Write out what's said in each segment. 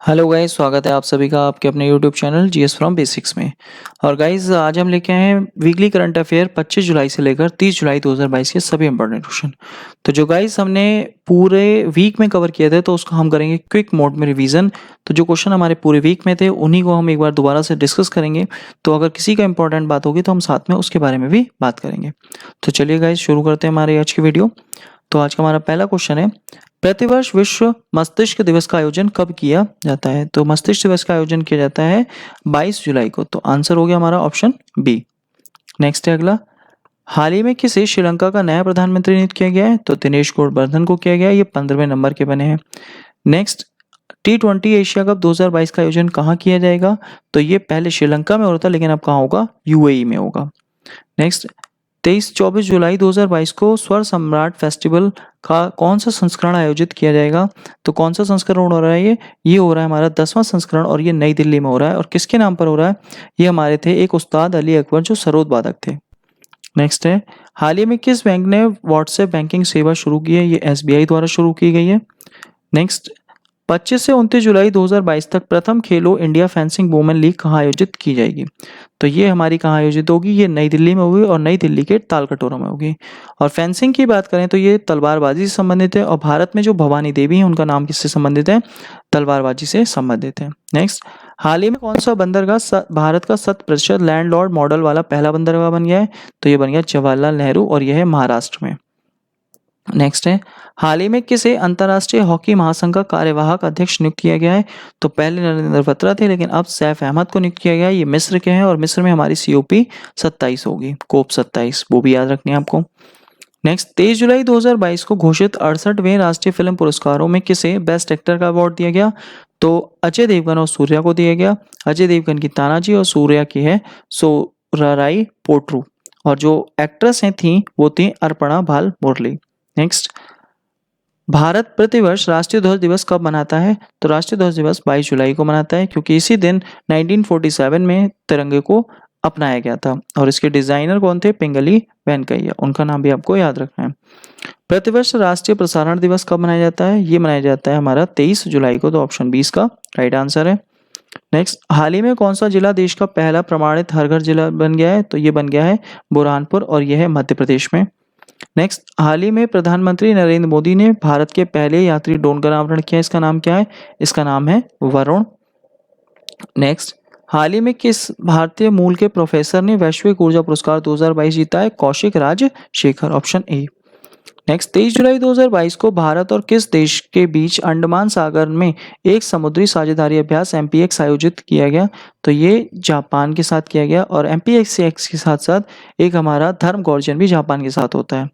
Hello guys, स्वागत है आप सभी का आपके अपने YouTube channel GS from basics में। और गाइस आज हम लेके आए हैं वीकली करंट अफेयर 25 जुलाई से लेकर 30 जुलाई 2022 के सभी इंपॉर्टेंट क्वेश्चन। तो जो गाइस हमने पूरे वीक में कवर किए थे तो उसको हम करेंगे क्विक मोड में रिवीजन। तो जो क्वेश्चन हमारे पूरे वीक में थे उन्हीं को हम एक बार दोबारा से डिस्कस करेंगे। तो अगर किसी का इंपॉर्टेंट बात होगी तो हम साथ में उसके बारे में भी बात करेंगे। तो चलिए गाइस शुरू करते हैं हमारे आज की वीडियो। तो आज का हमारा पहला क्वेश्चन है, प्रतिवर्ष विश्व मस्तिष्क दिवस का आयोजन कब किया जाता है? तो मस्तिष्क दिवस का आयोजन किया जाता है 22 जुलाई को। तो आंसर हो गया हमारा ऑप्शन बी। नेक्स्ट है अगला, हाल ही में किसे श्रीलंका का नया प्रधानमंत्री नियुक्त किया गया है? तो दिनेश गुणवर्धन को किया गया है। ये 15वें नंबर के बने हैं। नेक्स्ट, T20 एशिया कप 2022 का आयोजन कहाँ किया जाएगा? तो ये पहले श्रीलंका में हो रहा था लेकिन अब कहाँ होगा? यूएई में होगा। नेक्स्ट, 23-24 जुलाई 2022 को स्वर सम्राट फेस्टिवल का कौन सा संस्करण आयोजित किया जाएगा? तो कौन सा संस्करण हो रहा है? ये हो रहा है हमारा 10वां संस्करण और ये नई दिल्ली में हो रहा है। और किसके नाम पर हो रहा है? ये हमारे थे एक उस्ताद अली अकबर जो सरोद वादक थे। नेक्स्ट है, हाल ही में किस बैंक ने व्हाट्सएप बैंकिंग सेवा शुरू की है? ये एसबीआई द्वारा शुरू की गई है। नेक्स्ट, 25 से 29 जुलाई 2022 तक प्रथम खेलो इंडिया फेंसिंग वुमेन लीग कहाँ आयोजित की जाएगी? तो ये हमारी कहाँ आयोजित होगी? ये नई दिल्ली में होगी और नई दिल्ली के तालकटोरा में होगी। और फेंसिंग की बात करें तो ये तलवारबाजी से संबंधित है। और भारत में जो भवानी देवी हैं उनका नाम किससे संबंधित है? तलवारबाजी से संबंधित है। नेक्स्ट, हाल ही में कौन सा बंदरगाह भारत का 100% लैंडलॉर्ड मॉडल वाला पहला बंदरगाह बन गया है? तो ये बन गया जवाहरलाल नेहरू और यह है महाराष्ट्र में। नेक्स्ट है, हाल ही में किसे अंतर्राष्ट्रीय हॉकी महासंघ का कार्यवाहक अध्यक्ष नियुक्त किया गया है? तो पहले नरेंद्र बत्रा थे लेकिन अब सैफ अहमद को नियुक्त किया गया है। ये मिस्र के हैं और मिस्र में हमारी COP 27 होगी, कोप 27, वो भी याद रखनी है आपको। नेक्स्ट, 23 जुलाई 2022 को घोषित 68वें राष्ट्रीय फिल्म पुरस्कारों में किसे बेस्ट एक्टर का अवार्ड दिया गया? तो अजय देवगन और सूर्या को दिया गया। अजय देवगन की तानाजी और सूर्या की है सोराराई पोट्रू। और जो एक्ट्रेस हैं थी वो थी अर्पणा बाल मुरली। नेक्स्ट, भारत प्रतिवर्ष राष्ट्रीय ध्वज दिवस कब मनाता है? तो राष्ट्रीय ध्वज दिवस 22 जुलाई को मनाता है क्योंकि इसी दिन 1947 में तिरंगे को अपनाया गया था। और इसके डिजाइनर कौन थे? पिंगली वेंकैया, उनका नाम भी आपको याद रखना है। प्रतिवर्ष राष्ट्रीय प्रसारण दिवस कब मनाया जाता है? ये मनाया जाता है हमारा 23 जुलाई को। तो ऑप्शन 20 का राइट आंसर है। नेक्स्ट, हाल ही में कौन सा जिला देश का पहला प्रमाणित हर घर जिला बन गया है? तो ये बन गया है बुरहानपुर और यह है मध्य प्रदेश में। नेक्स्ट, हाल ही में प्रधानमंत्री नरेंद्र मोदी ने भारत के पहले यात्री ड्रोन का अनावरण किया। इसका नाम क्या है? इसका नाम है वरुण। नेक्स्ट, हाल ही में किस भारतीय मूल के प्रोफेसर ने वैश्विक ऊर्जा पुरस्कार 2022 जीता है? Kaushik Rajshekhar, option A. Next, 23 जुलाई 2022 को भारत और किस देश के बीच अंडमान सागर में एक समुद्री साझेदारी अभ्यास MPX आयोजित किया गया? तो ये जापान के साथ किया गया। और MPX के साथ साथ एक हमारा धर्म गौर्जन भी जापान के साथ होता है।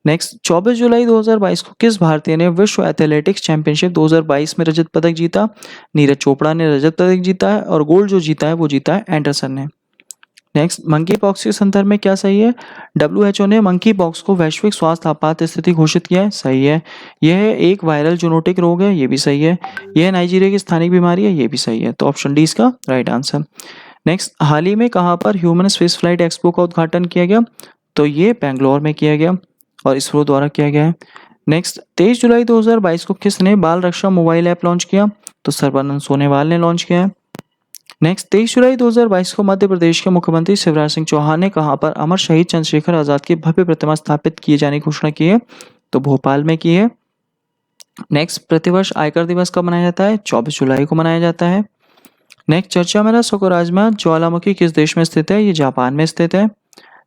नेक्स्ट, 24 जुलाई 2022 को किस भारतीय ने विश्व एथलेटिक्स चैंपियनशिप 2022 में रजत पदक जीता? नीरज चोपड़ा ने रजत पदक जीता है और गोल्ड जो जीता है वो जीता है एंडरसन ने। नेक्स्ट, मंकी पॉक्स के संदर्भ में क्या सही है? WHO ने मंकी पॉक्स को वैश्विक स्वास्थ्य आपात स्थिति घोषित किया है, सही है। यह एक वायरल जूनोटिक रोग है, ये भी सही है। यह नाइजीरिया की स्थानिक बीमारी है, ये भी सही है। तो ऑप्शन डी इसका राइट आंसर। नेक्स्ट, हाल ही में कहाँ पर ह्यूमन स्पेस फ्लाइट एक्सपो का उद्घाटन किया गया? तो ये बेंगलोर में किया गया और इसरो द्वारा किया गया है। नेक्स्ट, 23 जुलाई 2022 को किसने बाल रक्षा मोबाइल ऐप लॉन्च किया? तो सर्बानंद सोनोवाल ने लॉन्च किया है। नेक्स्ट, 23 जुलाई 2022 को मध्य प्रदेश के मुख्यमंत्री शिवराज सिंह चौहान ने कहां पर अमर शहीद चंद्रशेखर आजाद की भव्य प्रतिमा स्थापित किए जाने की घोषणा की है? तो भोपाल में की है। नेक्स्ट, प्रतिवर्ष आयकर दिवस कब मनाया जाता है? 24 जुलाई को मनाया जाता है। नेक्स्ट, चर्चा में रहा सकुराजमा ज्वालामुखी किस देश में स्थित है? ये जापान में स्थित है।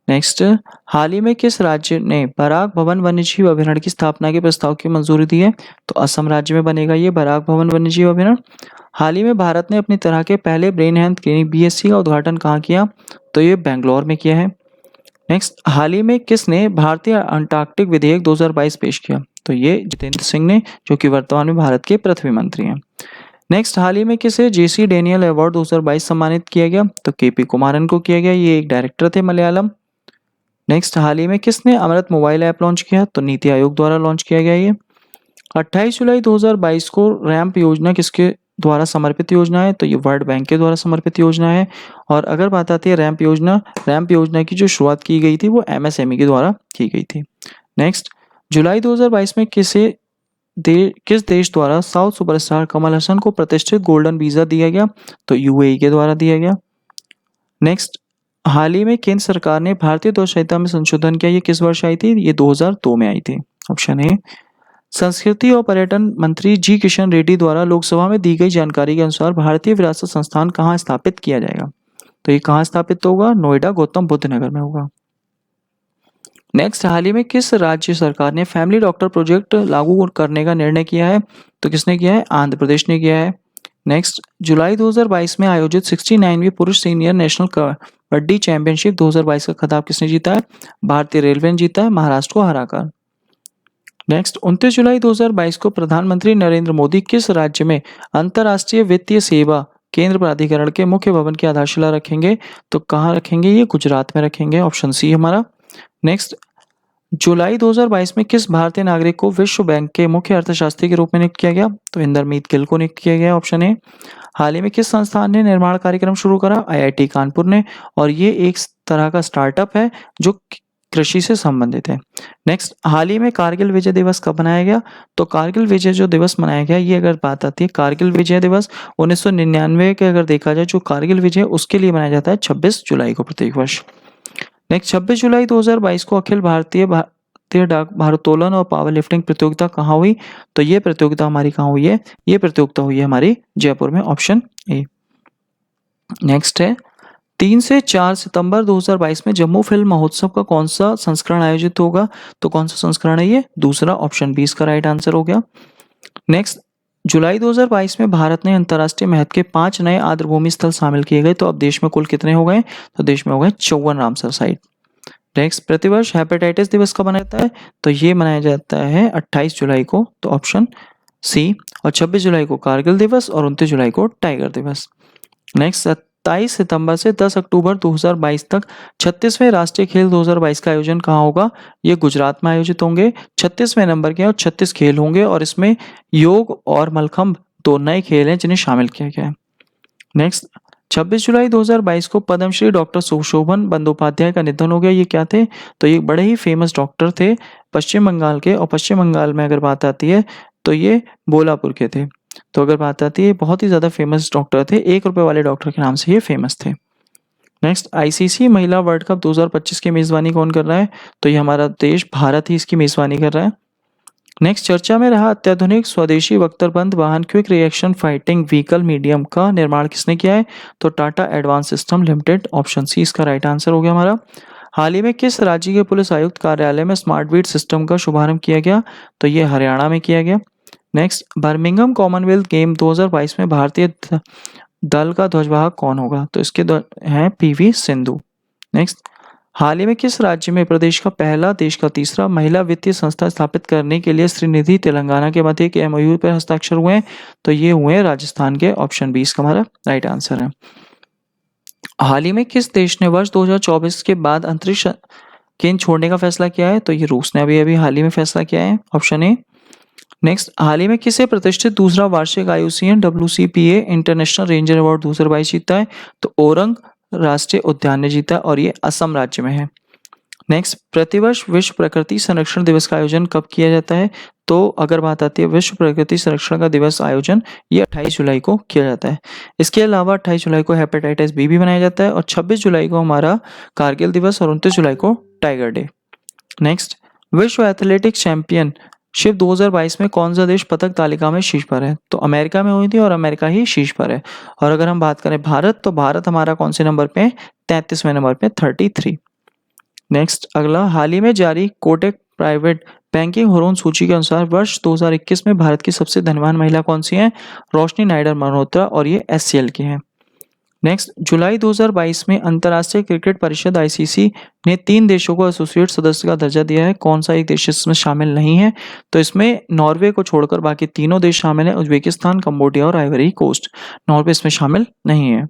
नेक्स्ट, हाल ही में किस राज्य ने बराक भवन वन्यजीव अभयारण्य की स्थापना के प्रस्ताव की मंजूरी दी है? तो असम राज्य में बनेगा ये बराक भवन वन्यजीव अभयारण्य। हाल ही में भारत ने अपनी तरह के पहले ब्रेन हेल्थ क्लिनिक BSC का उद्घाटन कहाँ किया? तो ये बेंगलोर में किया है। नेक्स्ट, हाल ही में किसने भारतीय अंटार्कटिक विधेयक 2022 पेश किया? तो ये जितेंद्र सिंह ने, जो कि वर्तमान में भारत के पृथ्वी मंत्री हैं। नेक्स्ट, हाल ही में किसे JC डेनियल अवार्ड 2022 सम्मानित किया गया? तो KP कुमारन को किया गया, ये एक डायरेक्टर थे मलयालम। नेक्स्ट, हाल ही में किसने अमृत मोबाइल ऐप लॉन्च किया? तो नीति आयोग द्वारा लॉन्च किया गया ये। 28 जुलाई 2022 को रैंप योजना किसके द्वारा समर्पित योजना है? तो ये वर्ल्ड बैंक के द्वारा समर्पित योजना है। और अगर बात आती है रैंप योजना की जो शुरुआत की गई थी वो MSME के द्वारा की गई थी। नेक्स्ट, जुलाई 2022 में किसे किस देश द्वारा साउथ सुपरस्टार कमल हसन को प्रतिष्ठित गोल्डन वीजा दिया गया? तो यूएई के द्वारा दिया गया। नेक्स्ट, हाल ही में केंद्र सरकार ने भारतीय दौड़ संहिता में संशोधन किया, ये किस वर्ष आई थी? ये 2002 में आई थी। Option A. संस्कृति और पर्यटन मंत्री जी किशन रेड्डी द्वारा लोकसभा में दी गई जानकारी के अनुसार भारतीय विरासत संस्थान कहाँ स्थापित किया जाएगा? तो ये कहाँ स्थापित होगा? नोएडा गौतम बुद्ध नगर में होगा। नेक्स्ट, हाल ही में किस राज्य सरकार ने फैमिली डॉक्टर प्रोजेक्ट लागू करने का निर्णय किया है? तो किसने किया है? आंध्र प्रदेश ने किया है। नेक्स्ट, जुलाई 2022 में आयोजित 69वीं पुरुष सीनियर नेशनल कबड्डी चैंपियनशिप 2022 का खिताब किसने जीता है? भारतीय रेलवे ने जीता है, महाराष्ट्र को हराकर। नेक्स्ट, 29 जुलाई 2022 को प्रधानमंत्री नरेंद्र मोदी किस राज्य में अंतर्राष्ट्रीय वित्तीय सेवा केंद्र प्राधिकरण के मुख्य भवन की आधारशिला रखेंगे? तो कहाँ रखेंगे? ये गुजरात में रखेंगे। ऑप्शन सी हमारा। नेक्स्ट, जुलाई 2022 में किस भारतीय नागरिक को विश्व बैंक के मुख्य अर्थशास्त्री के रूप में नियुक्त किया गया? तो इंदरमीत गिल को नियुक्त किया गया। Option A. हाल ही में किस संस्थान ने निर्माण कार्यक्रम शुरू करा? आईआईटी कानपुर ने, और ये एक तरह का स्टार्टअप है जो कृषि से संबंधित है। नेक्स्ट, हाल ही में कारगिल विजय दिवस कब मनाया गया? तो कारगिल विजय जो दिवस मनाया गया, ये अगर बात आती है कारगिल विजय दिवस 1999 के अगर देखा जाए जो कारगिल विजय, उसके लिए मनाया जाता है 26 जुलाई को प्रत्येक वर्ष। नेक्स्ट, 26 जुलाई 2022 को अखिल भारतीय डाक भारोत्तोलन और पावर लिफ्टिंग प्रतियोगिता कहाँ हुई? तो ये प्रतियोगिता हमारी कहाँ हुई है? ये प्रतियोगिता हुई है हमारी जयपुर में। Option A. नेक्स्ट है, 3 से 4 सितंबर 2022 में जम्मू फिल्म महोत्सव का कौन सा संस्करण आयोजित होगा? तो कौन सा संस्करण है ये? दूसरा। ऑप्शन 20 का राइट आंसर हो गया। नेक्स्ट, जुलाई 2022 में भारत ने अंतर्राष्ट्रीय महत्व के 5 नए आर्द्रभूमि स्थल शामिल किए गए, तो अब देश में कुल कितने हो गए? तो देश में हो गए 54 रामसर साइट। नेक्स्ट, प्रतिवर्ष हेपेटाइटिस दिवस कब मनाया जाता है? तो ये मनाया जाता है 28 जुलाई को, तो ऑप्शन सी। और 26 जुलाई को कारगिल दिवस और 29 जुलाई को टाइगर दिवस। नेक्स्ट, 27 सितंबर से 10 अक्टूबर 2022 तक 36वें राष्ट्रीय खेल 2022 का आयोजन कहाँ होगा? ये गुजरात में आयोजित होंगे। 36वें नंबर के और 36 खेल होंगे, और इसमें योग और मलखम्ब 2 नए खेल हैं जिन्हें शामिल किया गया है। नेक्स्ट, 26 जुलाई 2022 को पद्मश्री डॉक्टर सुशोभन बंदोपाध्याय का निधन हो गया। ये क्या थे? तो ये बड़े ही फेमस डॉक्टर थे पश्चिम बंगाल के, और पश्चिम बंगाल में अगर बात आती है तो ये बोलापुर के थे। तो अगर बात आती है, बहुत ही ज़्यादा फेमस डॉक्टर थे, 1 रुपये वाले डॉक्टर के नाम से ये फेमस थे। नेक्स्ट, आईसीसी महिला वर्ल्ड कप 2025 की मेज़बानी कौन कर रहा है? तो ये हमारा देश भारत ही इसकी मेज़बानी कर रहा है। नेक्स्ट, चर्चा में रहा अत्याधुनिक स्वदेशी बख्तरबंद वाहन quick reaction fighting vehicle medium का निर्माण किसने किया है? तो Tata advance system limited. Option C इसका राइट आंसर हो गया हमारा। हाल ही में किस राज्य के पुलिस आयुक्त कार्यालय में स्मार्ट बीट सिस्टम का शुभारंभ किया गया? तो ये हरियाणा में किया गया। नेक्स्ट, बर्मिंघम कॉमनवेल्थ गेम 2022 में भारतीय दल का ध्वजवाहक कौन होगा? तो इसके हैं पीवी सिंधु। नेक्स्ट, हाल ही में किस राज्य में प्रदेश का पहला, देश का तीसरा महिला वित्तीय संस्था स्थापित करने के लिए श्रीनिधि तेलंगाना के मध्य एक एमओयू पर हस्ताक्षर हुए हैं? तो ये हुए हैं राजस्थान के। ऑप्शन 20 का हमारा राइट आंसर है। हाल ही में किस देश ने वर्ष 2024 के बाद अंतरिक्ष केंद्र छोड़ने का फैसला किया है? तो ये रूस ने अभी हाल ही में फैसला किया है। Option A. नेक्स्ट, हाल ही में किसे प्रतिष्ठित दूसरा वार्षिक IUCN WCPA international ranger award 2022 जीता है? तो ओरंग राष्ट्रीय उद्यान ने जीता, और ये असम राज्य में है। नेक्स्ट, प्रतिवर्ष विश्व प्रकृति संरक्षण दिवस का आयोजन कब किया जाता है? तो अगर बात आती है विश्व प्रकृति संरक्षण का दिवस आयोजन, ये 28 जुलाई को किया जाता है। इसके अलावा 28 जुलाई को हेपेटाइटिस बी भी मनाया जाता है, और 26 जुलाई को हमारा कारगिल दिवस और 29 जुलाई को टाइगर डे। नेक्स्ट, विश्व एथलेटिक्स चैंपियनशिप 2022 में कौन सा देश पदक तालिका में शीर्ष पर है? तो अमेरिका में हुई थी, और अमेरिका ही शीर्ष पर है। और अगर हम बात करें भारत, तो भारत हमारा कौन से नंबर पे है? 33वें नंबर पे, 33। नेक्स्ट, अगला, हाल ही में जारी कोटक प्राइवेट बैंकिंग हुरोन सूची के अनुसार वर्ष 2021 में भारत की सबसे धनवान महिला कौन सी है? रोशनी नायडर मल्होत्रा, और ये SCL की हैं। नेक्स्ट, जुलाई 2022 में अंतर्राष्ट्रीय क्रिकेट परिषद ICC ने 3 देशों को एसोसिएट सदस्य का दर्जा दिया है। कौन सा एक देश इसमें शामिल नहीं है? तो इसमें नॉर्वे को छोड़कर बाकी तीनों देश शामिल हैं, उज्बेकिस्तान, कंबोडिया और आइवरी कोस्ट। नॉर्वे इसमें शामिल नहीं है।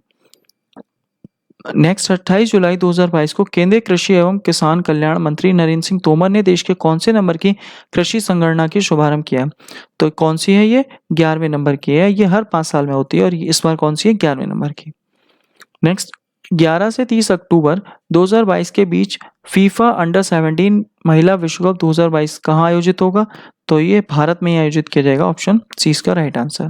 नेक्स्ट, 28 जुलाई 2022 को केंद्रीय कृषि एवं किसान कल्याण मंत्री नरेंद्र सिंह तोमर ने देश के कौन से नंबर की कृषि संगणना की शुभारंभ किया? तो कौन सी है ये? 11वें नंबर की है। ये हर 5 साल में होती है, और इस बार कौन सी है? 11वें नंबर की। नेक्स्ट, 11 से 30 अक्टूबर 2022 के बीच फीफा अंडर 17 महिला विश्व कप 2022 कहाँ आयोजित होगा? तो ये भारत में ही आयोजित किया जाएगा, ऑप्शन सी इसका राइट आंसर।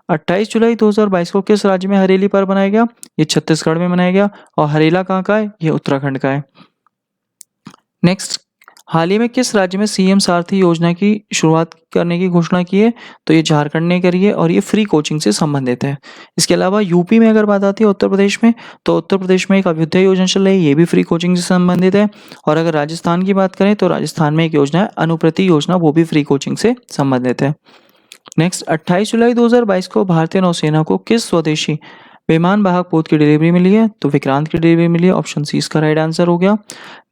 28 जुलाई 2022 को किस राज्य में हरेली पर्व मनाया गया? ये छत्तीसगढ़ में मनाया गया। और हरेला कहाँ का है? ये उत्तराखंड का है। नेक्स्ट, हाल ही में किस राज्य में सीएम सारथी योजना की शुरुआत करने की घोषणा की है? तो ये झारखंड ने करी है और ये फ्री कोचिंग से संबंधित है। इसके अलावा यूपी में अगर बात आती है उत्तर प्रदेश में, तो उत्तर प्रदेश में एक अभ्युदय योजना चल रही है, ये भी फ्री कोचिंग से संबंधित है। और अगर राजस्थान की बात करें तो राजस्थान में एक योजना है अनुप्रति योजना, वो भी फ्री कोचिंग से संबंधित है। नेक्स्ट, 28 जुलाई 2022 को भारतीय नौसेना को किस स्वदेशी विमान वाहक पोत की डिलीवरी मिली है? तो विक्रांत की डिलीवरी मिली है, ऑप्शन सी इसका राइट आंसर हो गया।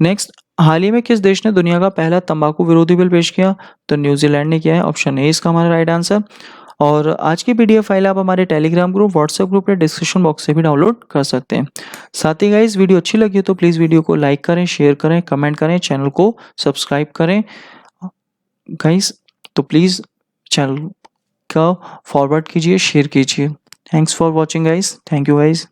नेक्स्ट, हाल ही में किस देश ने दुनिया का पहला तंबाकू विरोधी बिल पेश किया? तो न्यूजीलैंड ने किया है, ऑप्शन ए इसका हमारा राइट आंसर। और आज की पीडीएफ फाइल आप हमारे टेलीग्राम ग्रुप, व्हाट्सएप ग्रुप या डिस्क्रिप्शन बॉक्स से भी डाउनलोड कर सकते हैं। साथ ही गाइस, वीडियो अच्छी लगी हो तो प्लीज़ वीडियो को लाइक करें, शेयर करें, कमेंट करें, चैनल को सब्सक्राइब करें गाइस। तो प्लीज़ चैनल का फॉरवर्ड कीजिए, शेयर कीजिए। Thanks for watching guys, thank you guys.